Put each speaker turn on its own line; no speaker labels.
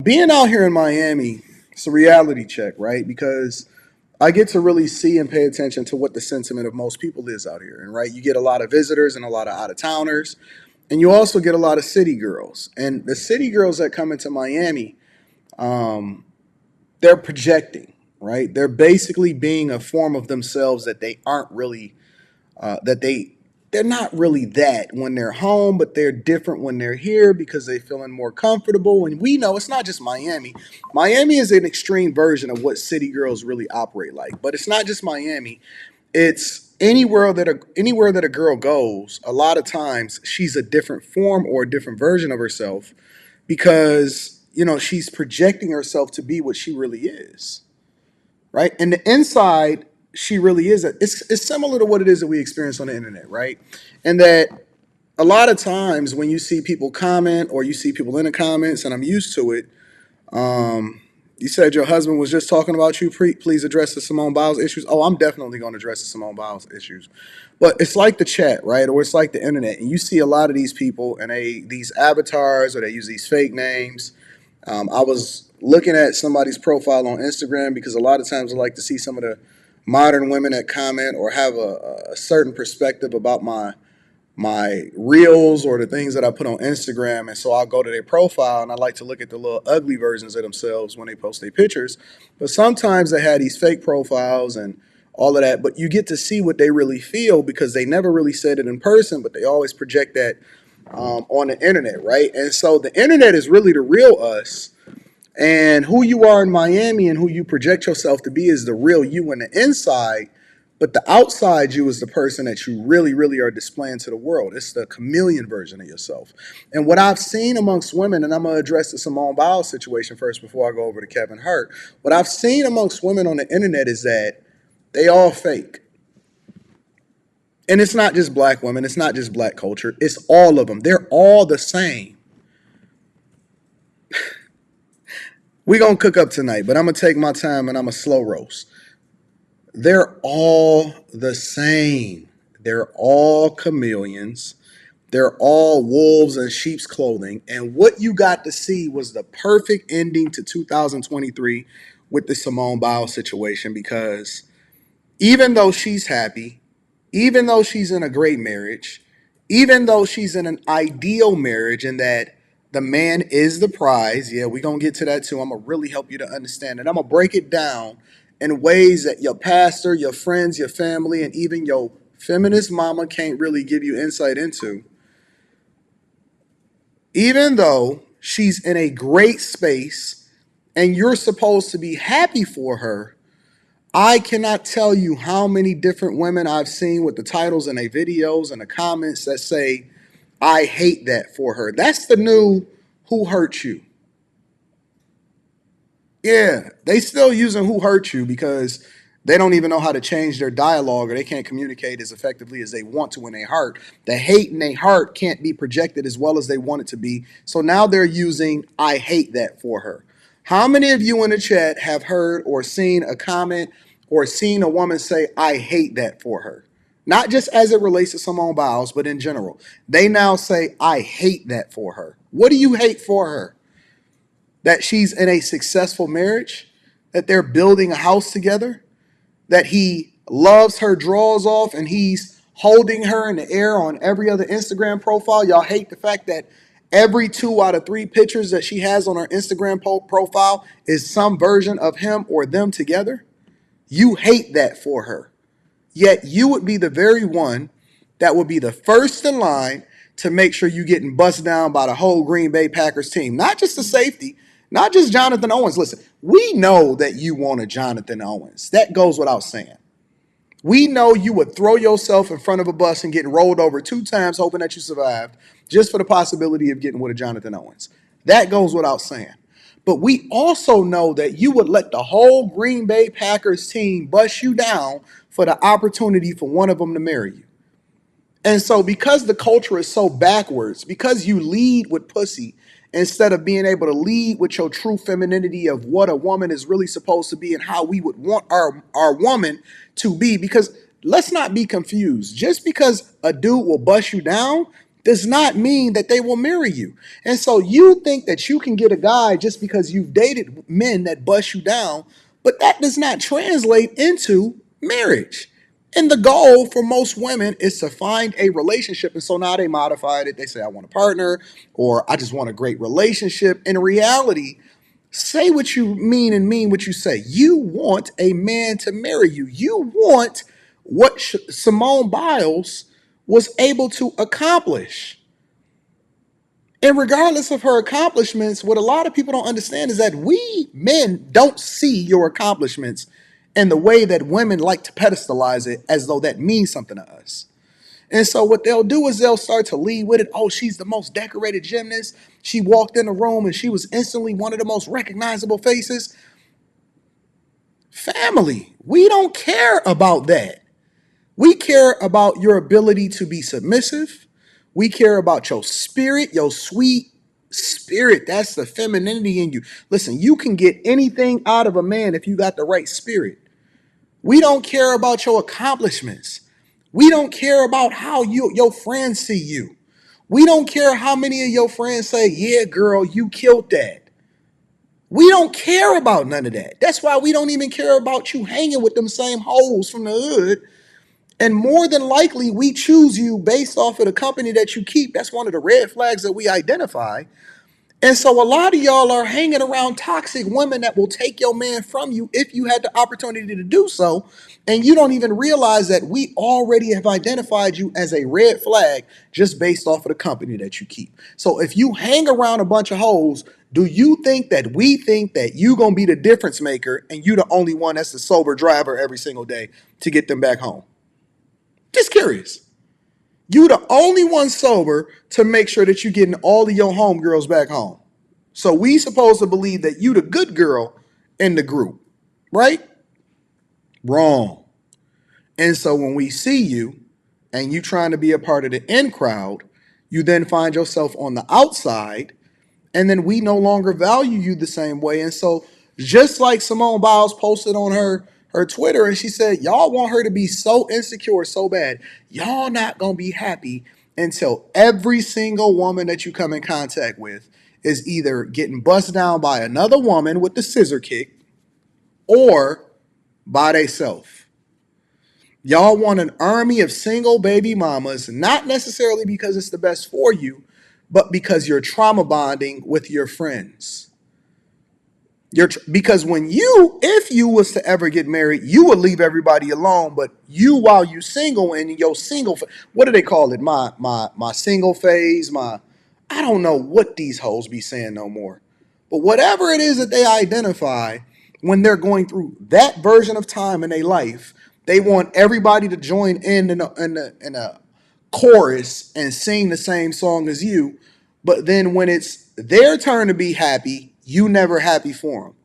Being out here in Miami, it's a reality check, right? Because I get to really see and pay attention to what the sentiment of most people is out here. And right, you get a lot of visitors and a lot of out of towners, and you also get a lot of city girls. And the city girls that come into Miami, um, they're projecting, right? They're basically being a form of themselves that they aren't really that they're not really that when they're home, but they're different when they're here because they're feeling more comfortable. And we know it's not just Miami. Miami is an extreme version of what city girls really operate like. But it's not just Miami. It's anywhere that a girl goes. A lot of times she's a different form or a different version of herself because she's projecting herself to be what she really is, right? And the inside, she really is. It's similar to what it is that we experience on the internet, right? And that a lot of times when you see people comment or you see people in the comments, and I'm used to it. You said your husband was just talking about you. Please address the Simone Biles issues. Oh, I'm definitely going to address the Simone Biles issues. But it's like the chat, right? Or it's like the internet, and you see a lot of these people, and these avatars, or they use these fake names. I was looking at somebody's profile on Instagram because a lot of times I like to see some of the modern women that comment or have a certain perspective about my reels or the things that I put on Instagram. And so I'll go to their profile and I like to look at the little ugly versions of themselves when they post their pictures. But sometimes they have these fake profiles and all of that, but you get to see what they really feel because they never really said it in person, but they always project that on the internet, right? And so the internet is really the real us. And who you are in Miami and who you project yourself to be is the real you in the inside. But the outside you is the person that you really, really are displaying to the world. It's the chameleon version of yourself. And what I've seen amongst women, and I'm going to address the Simone Biles situation first before I go over to Kevin Hart. What I've seen amongst women on the internet is that they all fake. And it's not just black women. It's not just black culture. It's all of them. They're all the same. We going to cook up tonight, but I'm going to take my time and I'm going to slow roast. They're all the same. They're all chameleons. They're all wolves in sheep's clothing. And what you got to see was the perfect ending to 2023 with the Simone Biles situation because even though she's happy, even though she's in a great marriage, even though she's in an ideal marriage and that the man is the prize, yeah, we're going to get to that too. I'm going to really help you to understand it. I'm going to break it down in ways that your pastor, your friends, your family, and even your feminist mama can't really give you insight into. Even though she's in a great space and you're supposed to be happy for her, I cannot tell you how many different women I've seen with the titles in their videos and the comments that say, I hate that for her. That's the new who hurt you. Yeah, they still using who hurt you because they don't even know how to change their dialogue or they can't communicate as effectively as they want to in their heart. The hate in their heart can't be projected as well as they want it to be. So now they're using I hate that for her. How many of you in the chat have heard or seen a comment or seen a woman say, I hate that for her? Not just as it relates to Simone Biles, but in general. They now say, I hate that for her. What do you hate for her? That she's in a successful marriage, that they're building a house together, that he loves her draws off and he's holding her in the air on every other Instagram profile. Y'all hate the fact that every 2 out of 3 pictures that she has on her Instagram profile is some version of him or them together. You hate that for her. Yet you would be the very one that would be the first in line to make sure you're getting bust down by the whole Green Bay Packers team. Not just the safety, not just Jonathan Owens. Listen, we know that you want a Jonathan Owens. That goes without saying. We know you would throw yourself in front of a bus and get rolled over 2 times hoping that you survived just for the possibility of getting with a Jonathan Owens. That goes without saying. But we also know that you would let the whole Green Bay Packers team bust you down for the opportunity for one of them to marry you. And so because the culture is so backwards, because you lead with pussy instead of being able to lead with your true femininity of what a woman is really supposed to be and how we would want our woman to be, because let's not be confused. Just because a dude will bust you down does not mean that they will marry you. And so you think that you can get a guy just because you've dated men that bust you down, but that does not translate into marriage. And the goal for most women is to find a relationship. And so now they modified it. They say, I want a partner, or I just want a great relationship. In reality, say what you mean and mean what you say. You want a man to marry you. You want what Simone Biles was able to accomplish. And regardless of her accomplishments, what a lot of people don't understand is that we men don't see your accomplishments in the way that women like to pedestalize it as though that means something to us. And so what they'll do is they'll start to lead with it. Oh, she's the most decorated gymnast. She walked in the room and she was instantly one of the most recognizable faces. Family, we don't care about that. We care about your ability to be submissive. We care about your spirit, your sweet spirit. That's the femininity in you. Listen, you can get anything out of a man if you got the right spirit. We don't care about your accomplishments. We don't care about how your friends see you. We don't care how many of your friends say, yeah, girl, you killed that. We don't care about none of that. That's why we don't even care about you hanging with them same hoes from the hood. And more than likely, we choose you based off of the company that you keep. That's one of the red flags that we identify. And so a lot of y'all are hanging around toxic women that will take your man from you if you had the opportunity to do so. And you don't even realize that we already have identified you as a red flag just based off of the company that you keep. So if you hang around a bunch of hoes, do you think that we think that you gonna be the difference maker and you the only one that's the sober driver every single day to get them back home? Just curious. You the only one sober to make sure that you're getting all of your homegirls back home. So we supposed to believe that you the good girl in the group, right? Wrong. And so when we see you and you trying to be a part of the in crowd, you then find yourself on the outside, and then we no longer value you the same way. And so just like Simone Biles posted on her Twitter, and she said, y'all want her to be so insecure so bad. Y'all not going to be happy until every single woman that you come in contact with is either getting bust down by another woman with the scissor kick or by themselves. Y'all want an army of single baby mamas, not necessarily because it's the best for you, but because you're trauma bonding with your friends. Because if you was to ever get married, you would leave everybody alone. But you, while you single and your single, what do they call it? My single phase. I don't know what these hoes be saying no more. But whatever it is that they identify when they're going through that version of time in their life, they want everybody to join in a chorus and sing the same song as you. But then when it's their turn to be happy, you never happy for them.